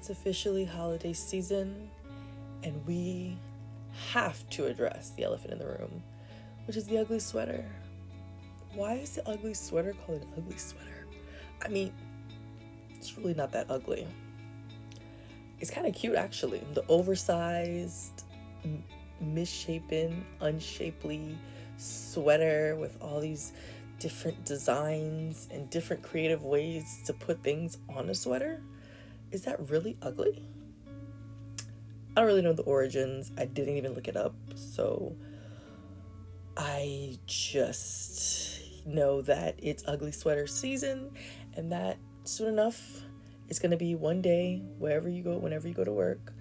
It's officially holiday season, and we have to address the elephant in the room, which is the ugly sweater. Why is the ugly sweater called an ugly sweater? I mean, it's really not that ugly. It's kind of cute, actually. The oversized, misshapen, unshapely sweater with all these different designs and different creative ways to put things on a sweater. Is that really ugly? I don't really know the origins. I didn't even look it up. So I just know that it's ugly sweater season, and that soon enough it's going to be one day, wherever you go, whenever you go to work,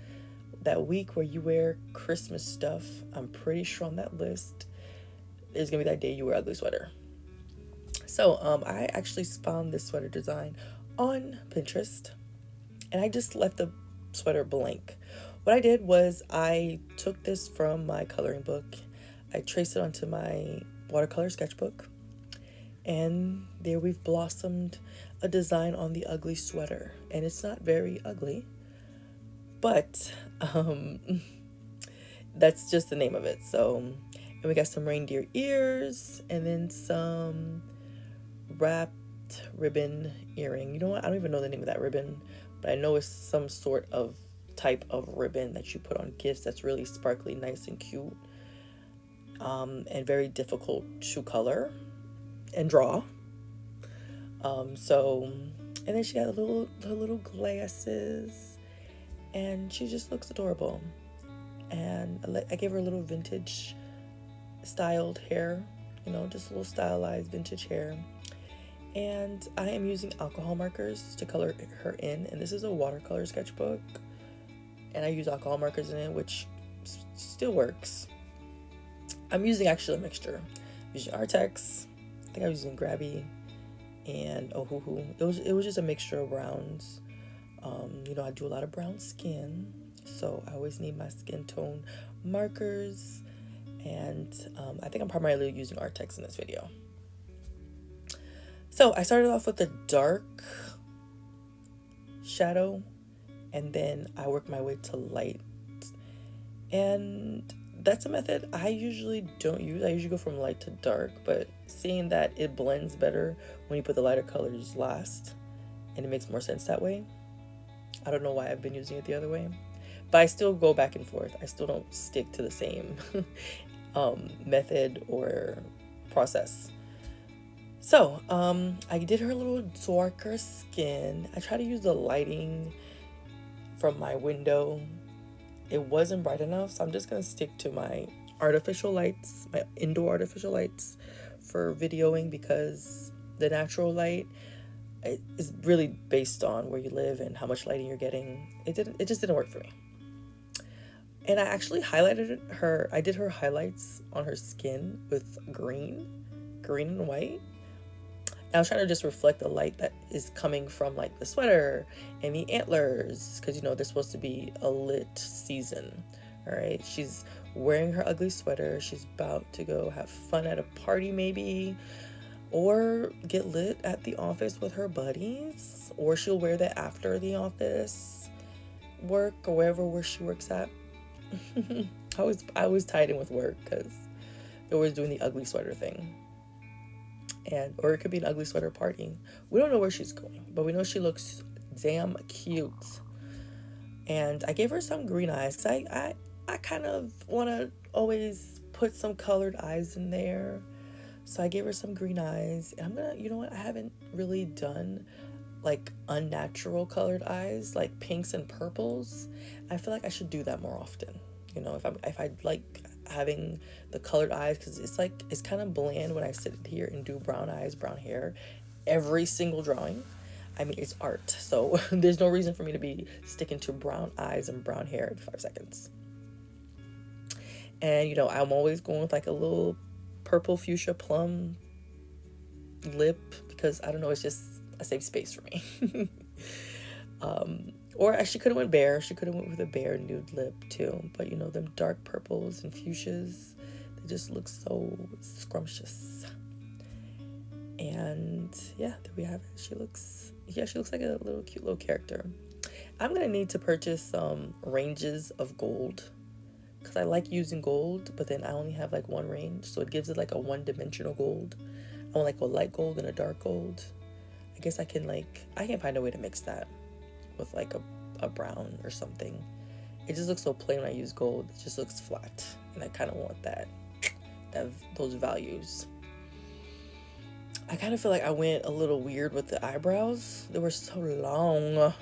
that week where you wear Christmas stuff. I'm pretty sure on that list there's going to be that day you wear ugly sweater. So I actually found this sweater design on Pinterest, and I just left the sweater blank. What I did was I took this from my coloring book, I traced it onto my watercolor sketchbook, and there we've blossomed a design on the ugly sweater. And it's not very ugly, but that's just the name of it. So, and we got some reindeer ears, and then some wrapped ribbon earring. You know what? I don't even know the name of that ribbon, but I know it's some sort of type of ribbon that you put on gifts that's really sparkly, nice and cute, and very difficult to color and draw. And then she got her little glasses, and she just looks adorable. And I gave her a little vintage styled hair, just a little stylized vintage hair. And I am using alcohol markers to color her in, and this is a watercolor sketchbook, and I use alcohol markers in it, which still works. I'm using actually a mixture. I'm using Arrtx, I think I was using Grabie, and it was just a mixture of browns. I do a lot of brown skin, so I always need my skin tone markers, and I think I'm primarily using Arrtx in this video. So I started off with a dark shadow, and then I worked my way to light. And that's a method I usually don't use. I usually go from light to dark, but seeing that it blends better when you put the lighter colors last, and it makes more sense that way. I don't know why I've been using it the other way, but I still go back and forth. I still don't stick to the same method or process. So, I did her a little darker skin. I try to use the lighting from my window. It wasn't bright enough, so I'm just going to stick to my artificial lights, my indoor artificial lights for videoing, because the natural light is really based on where you live and how much lighting you're getting. It just didn't work for me. And I actually highlighted her. I did her highlights on her skin with green and white. I was trying to just reflect the light that is coming from like the sweater and the antlers, because they're supposed to be a lit season. All right, she's wearing her ugly sweater. She's about to go have fun at a party maybe, or get lit at the office with her buddies, or she'll wear that after the office work or where she works at. I always tied in with work because they're always doing the ugly sweater thing. Or it could be an ugly sweater party. We don't know where she's going, but we know she looks damn cute. And I gave her some green eyes because I kind of want to always put some colored eyes in there. So I gave her some green eyes. And I'm gonna, I haven't really done like unnatural colored eyes, like pinks and purples. I feel like I should do that more often. If I like having the colored eyes, because it's kind of bland when I sit here and do brown eyes, brown hair every single drawing. I mean, it's art, so there's no reason for me to be sticking to brown eyes and brown hair every 5 seconds. And I'm always going with like a little purple fuchsia plum lip, because I don't know, it's just a safe space for me. Or she could have went bare. She could have went with a bare nude lip too. But them dark purples and fuchsias, they just look so scrumptious. And yeah, there we have it. She looks like a little cute little character. I'm going to need to purchase some ranges of gold because I like using gold, but then I only have like one range. So it gives it like a one-dimensional gold. I want like a light gold and a dark gold. I guess I can find a way to mix that with like a brown or something. It just looks so plain when I use gold. It just looks flat. And I kind of want those values. I kind of feel like I went a little weird with the eyebrows. They were so long.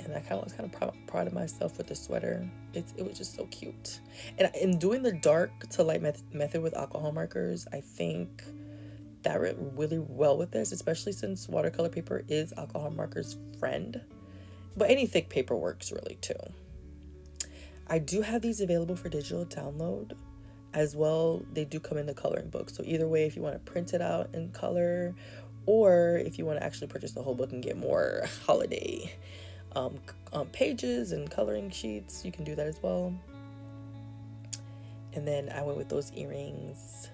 And I was kind of proud of myself with the sweater. It was just so cute. And in doing the dark to light method with alcohol markers, I think that went really well with this, especially since watercolor paper is alcohol marker's friend. But any thick paper works really too. I do have these available for digital download as well. They do come in the coloring book. So either way, if you want to print it out in color, or if you want to actually purchase the whole book and get more holiday pages and coloring sheets, you can do that as well. And then I went with those earrings.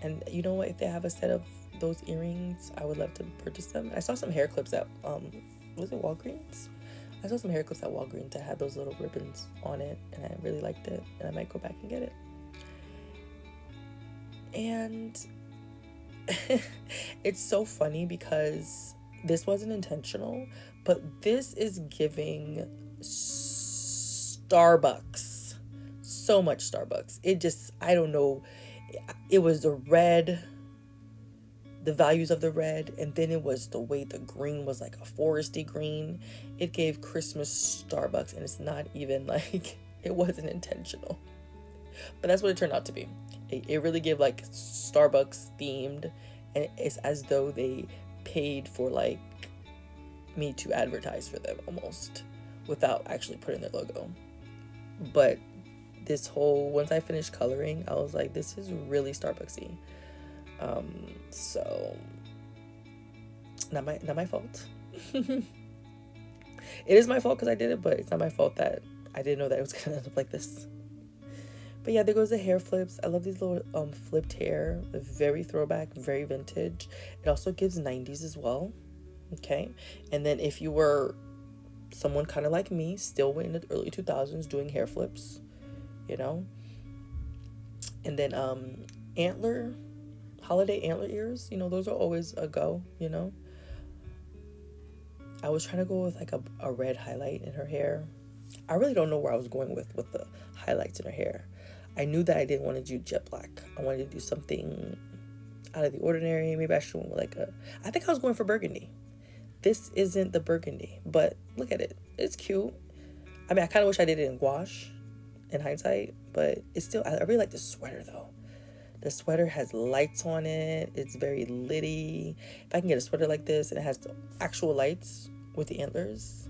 And you know what? If they have a set of those earrings, I would love to purchase them. I saw some hair clips at, was it Walgreens? I saw some hair clips at Walgreens that had those little ribbons on it, and I really liked it, and I might go back and get it. And it's so funny because this wasn't intentional, but this is giving Starbucks. So much Starbucks. I don't know. It was the red, the values of the red, and then it was the way the green was like a foresty green. It gave Christmas Starbucks, and it's not even like, it wasn't intentional. But that's what it turned out to be. It really gave like Starbucks themed, and it's as though they paid for like me to advertise for them almost without actually putting their logo. But once I finished coloring, I was like, this is really Starbucksy. So not my fault. It is my fault because I did it, but it's not my fault that I didn't know that it was gonna end up like this. But yeah, there goes the hair flips. I love these little flipped hair. Very throwback, very vintage. It also gives 90s as well. Okay. And then if you were someone kind of like me, still in the early 2000s doing hair flips, you know. And then holiday antler ears, you know, those are always a go, you know. I was trying to go with like a red highlight in her hair. I really don't know where I was going with the highlights in her hair. I knew that I didn't want to do jet black. I wanted to do something out of the ordinary. Maybe I should went with I think I was going for burgundy. This isn't the burgundy, but look at it. It's cute. I mean, I kind of wish I did it in gouache in hindsight, but it's still, I really like the sweater though. The sweater has lights on it. It's very litty. If I can get a sweater like this and it has the actual lights with the antlers,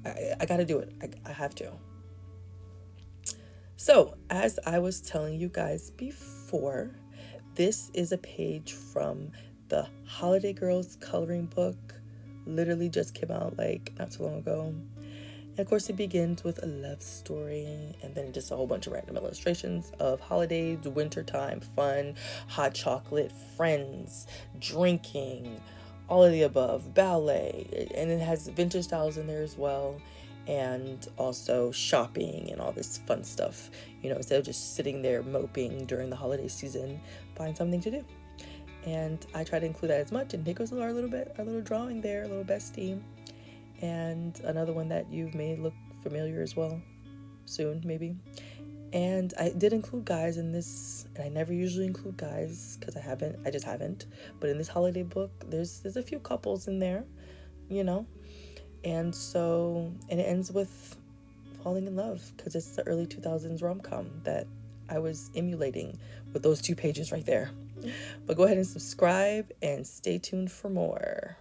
I gotta do it. I have to. So, as I was telling you guys before, this is a page from the Holiday Girls coloring book. Literally just came out like not too long ago. And of course, it begins with a love story and then just a whole bunch of random illustrations of holidays, wintertime, fun, hot chocolate, friends, drinking, all of the above, ballet, and it has vintage styles in there as well, and also shopping and all this fun stuff. You know, instead of just sitting there moping during the holiday season, find something to do. And I try to include that as much, and here goes our little drawing there, a little bestie. And another one that you may look familiar as well soon, maybe. And I did include guys in this, and I never usually include guys because I just haven't. But in this holiday book, there's a few couples in there, you know. And it ends with falling in love because it's the early 2000s rom-com that I was emulating with those 2 pages right there. But go ahead and subscribe and stay tuned for more.